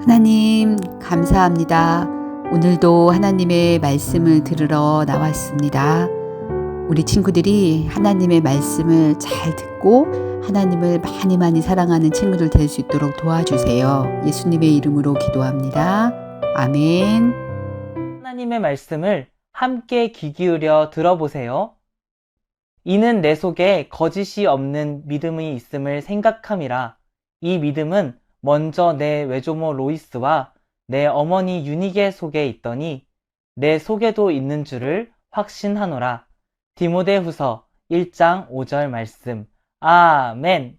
하나님, 감사합니다. 오늘도 하나님의 말씀을 들으러 나왔습니다. 우리 친구들이 하나님의 말씀을 잘 듣고 하나님을 많이 사랑하는 친구들 될 수 있도록 도와주세요. 예수님의 이름으로 기도합니다. 아멘. 하나님의 말씀을 함께 귀 기울여 들어보세요. 이는 내 속에 거짓이 없는 믿음이 있음을 생각함이라. 이 믿음은 먼저 내 외조모 로이스와 내 어머니 유니게 속에 있더니 내 속에도 있는 줄을 확신하노라. 디모데후서 1장 5절 말씀. 아멘.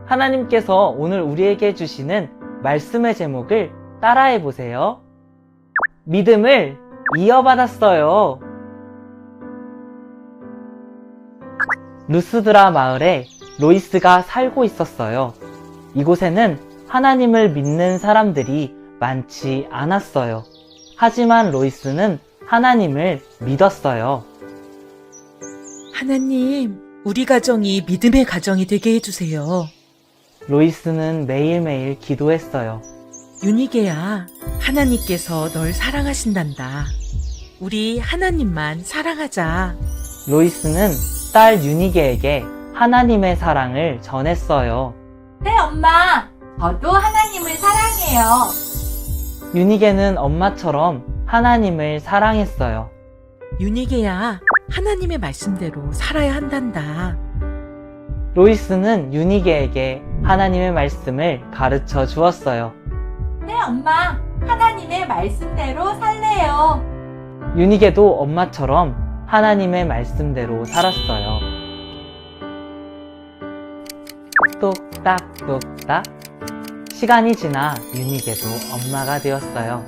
하나님께서 오늘 우리에게 주시는 말씀의 제목을 따라해 보세요. 믿음을 이어받았어요. 루스드라 마을에 로이스가 살고 있었어요. 이곳에는 하나님을 믿는 사람들이 많지 않았어요. 하지만 로이스는 하나님을 믿었어요. 하나님, 우리 가정이 믿음의 가정이 되게 해주세요. 로이스는 매일매일 기도했어요. 유니게야, 하나님께서 널 사랑하신단다. 우리 하나님만 사랑하자. 로이스는 딸 유니게에게 하나님의 사랑을 전했어요. 네, 엄마. 저도 하나님을 사랑해요. 유니게는 엄마처럼 하나님을 사랑했어요. 유니게야, 하나님의 말씀대로 살아야 한단다. 로이스는 유니게에게 하나님의 말씀을 가르쳐 주었어요. 네, 엄마. 하나님의 말씀대로 살래요. 유니게도 엄마처럼 하나님의 말씀대로 살았어요. 뚝딱뚝딱. 시간이 지나 유니게도 엄마가 되었어요.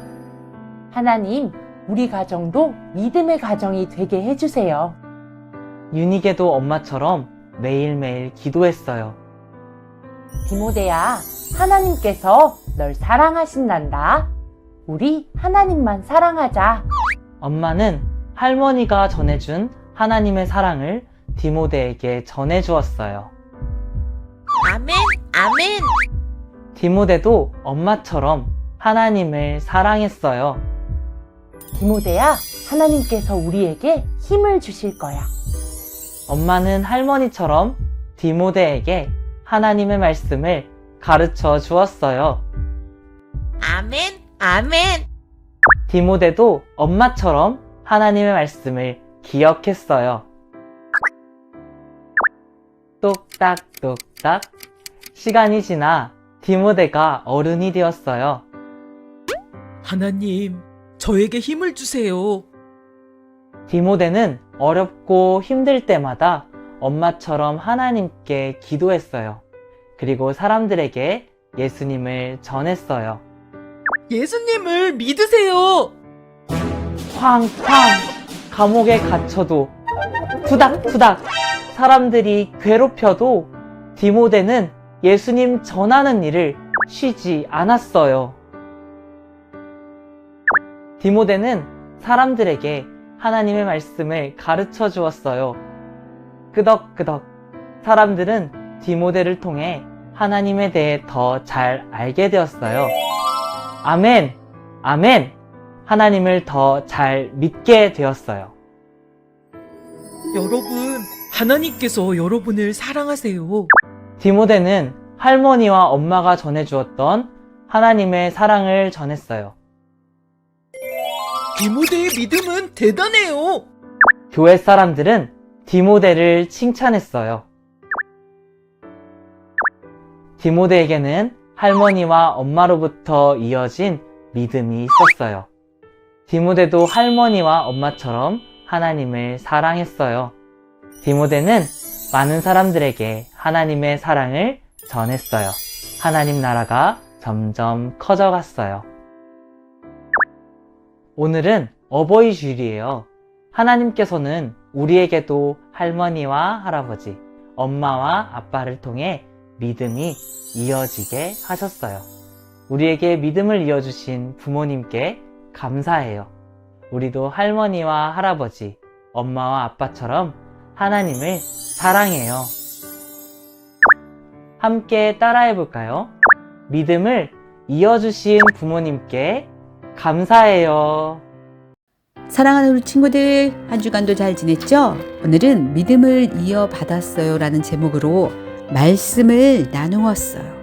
하나님, 우리 가정도 믿음의 가정이 되게 해주세요. 유니게도 엄마처럼 매일매일 기도했어요. 디모데야, 하나님께서 널 사랑하신단다. 우리 하나님만 사랑하자. 엄마는 할머니가 전해준 하나님의 사랑을 디모데에게 전해주었어요. 아멘, 아멘. 디모데도 엄마처럼 하나님을 사랑했어요. 디모데야, 하나님께서 우리에게 힘을 주실 거야. 엄마는 할머니처럼 디모데에게 하나님의 말씀을 가르쳐 주었어요. 아멘, 아멘. 디모데도 엄마처럼 하나님의 말씀을 기억했어요. 뚝딱뚝딱. 시간이 지나 디모데가 어른이 되었어요. 하나님, 저에게 힘을 주세요. 디모데는 어렵고 힘들 때마다 엄마처럼 하나님께 기도했어요. 그리고 사람들에게 예수님을 전했어요. 예수님을 믿으세요. 쾅쾅! 감옥에 갇혀도 투닥투닥! 사람들이 괴롭혀도 디모데는 예수님 전하는 일을 쉬지 않았어요. 디모데는 사람들에게 하나님의 말씀을 가르쳐 주었어요. 끄덕끄덕. 사람들은 디모데를 통해 하나님에 대해 더 잘 알게 되었어요. 아멘! 아멘! 하나님을 더 잘 믿게 되었어요. 여러분, 하나님께서 여러분을 사랑하세요. 디모데는 할머니와 엄마가 전해주었던 하나님의 사랑을 전했어요. 디모데의 믿음은 대단해요. 교회 사람들은 디모데를 칭찬했어요. 디모데에게는 할머니와 엄마로부터 이어진 믿음이 있었어요. 디모데도 할머니와 엄마처럼 하나님을 사랑했어요. 디모데는 많은 사람들에게 하나님의 사랑을 전했어요. 하나님 나라가 점점 커져갔어요. 오늘은 어버이 주일이에요. 하나님께서는 우리에게도 할머니와 할아버지, 엄마와 아빠를 통해 믿음이 이어지게 하셨어요. 우리에게 믿음을 이어주신 부모님께 감사해요. 우리도 할머니와 할아버지, 엄마와 아빠처럼 하나님을 사랑해요. 함께 따라해 볼까요? 믿음을 이어주신 부모님께 감사해요. 사랑하는 우리 친구들, 한 주간도 잘 지냈죠? 오늘은 믿음을 이어받았어요 라는 제목으로 말씀을 나누었어요.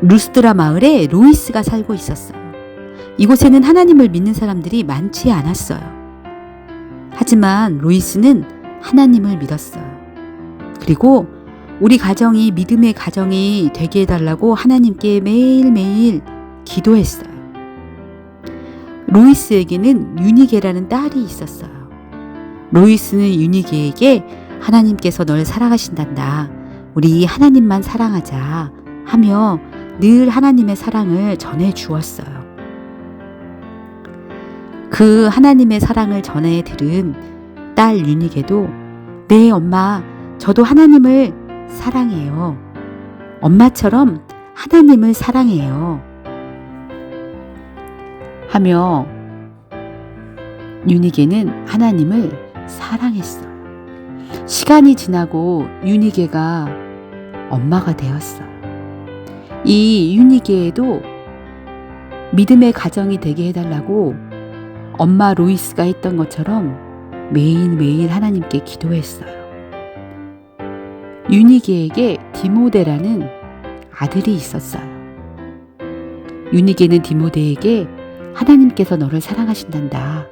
루스드라 마을에 로이스가 살고 있었어요. 이곳에는 하나님을 믿는 사람들이 많지 않았어요. 하지만 로이스는 하나님을 믿었어요. 그리고 우리 가정이 믿음의 가정이 되게 해달라고 하나님께 매일매일 기도했어요. 로이스에게는 유니게라는 딸이 있었어요. 로이스는 유니게에게 하나님께서 널 사랑하신단다. 우리 하나님만 사랑하자 하며 늘 하나님의 사랑을 전해 주었어요. 그 하나님의 사랑을 전해 들은 딸 유니게도 네 엄마, 저도 하나님을 사랑해요. 엄마처럼 하나님을 사랑해요. 하며 유니게는 하나님을 사랑했어요. 시간이 지나고 유니게가 엄마가 되었어요. 이 유니게에도 믿음의 가정이 되게 해달라고 엄마 로이스가 했던 것처럼 매일매일 하나님께 기도했어요. 유니게에게 디모데라는 아들이 있었어요. 유니게는 디모데에게 하나님께서 너를 사랑하신단다.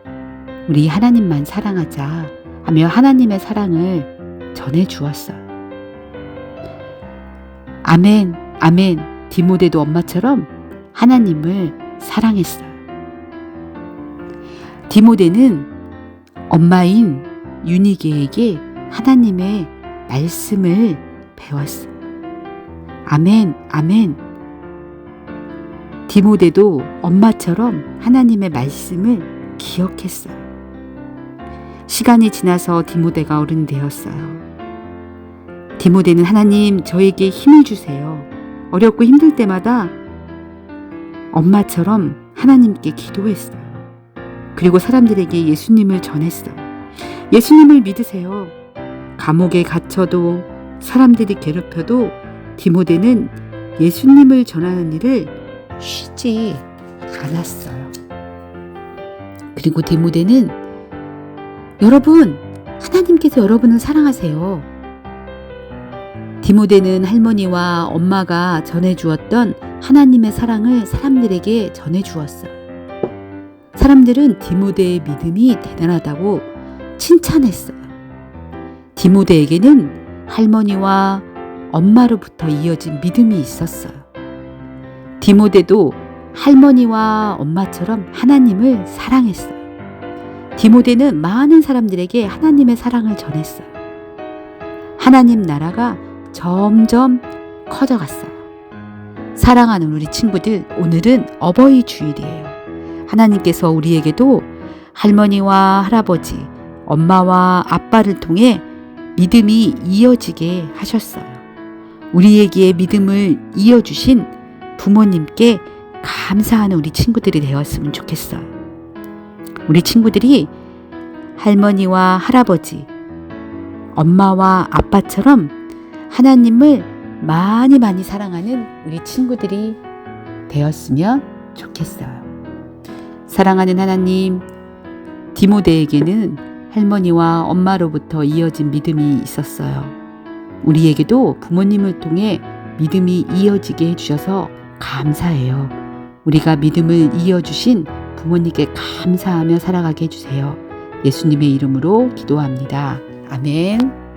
우리 하나님만 사랑하자 하며 하나님의 사랑을 전해 주었어요. 아멘, 아멘. 디모데도 엄마처럼 하나님을 사랑했어요. 디모데는 엄마인 유니게에게 하나님의 말씀을 배웠어요. 아멘, 아멘. 디모데도 엄마처럼 하나님의 말씀을 기억했어요. 시간이 지나서 디모데가 어른이 되었어요. 디모데는 하나님 저에게 힘을 주세요. 어렵고 힘들 때마다 엄마처럼 하나님께 기도했어요. 그리고 사람들에게 예수님을 전했어요. 예수님을 믿으세요. 감옥에 갇혀도 사람들이 괴롭혀도 디모데는 예수님을 전하는 일을 쉬지 않았어요. 그리고 디모데는 여러분, 하나님께서 여러분을 사랑하세요. 디모데는 할머니와 엄마가 전해주었던 하나님의 사랑을 사람들에게 전해주었어요. 사람들은 디모데의 믿음이 대단하다고 칭찬했어요. 디모데에게는 할머니와 엄마로부터 이어진 믿음이 있었어요. 디모데도 할머니와 엄마처럼 하나님을 사랑했어요. 디모데는 많은 사람들에게 하나님의 사랑을 전했어요. 하나님 나라가 점점 커져갔어요. 사랑하는 우리 친구들, 오늘은 어버이 주일이에요. 하나님께서 우리에게도 할머니와 할아버지, 엄마와 아빠를 통해 믿음이 이어지게 하셨어요. 우리에게 믿음을 이어주신 부모님께 감사하는 우리 친구들이 되었으면 좋겠어요. 우리 친구들이 할머니와 할아버지, 엄마와 아빠처럼 하나님을 많이 많이 사랑하는 우리 친구들이 되었으면 좋겠어요. 사랑하는 하나님, 디모데에게는 할머니와 엄마로부터 이어진 믿음이 있었어요. 우리에게도 부모님을 통해 믿음이 이어지게 해주셔서 감사해요. 우리가 믿음을 이어주신 부모님께 감사하며 살아가게 해주세요. 예수님의 이름으로 기도합니다. 아멘.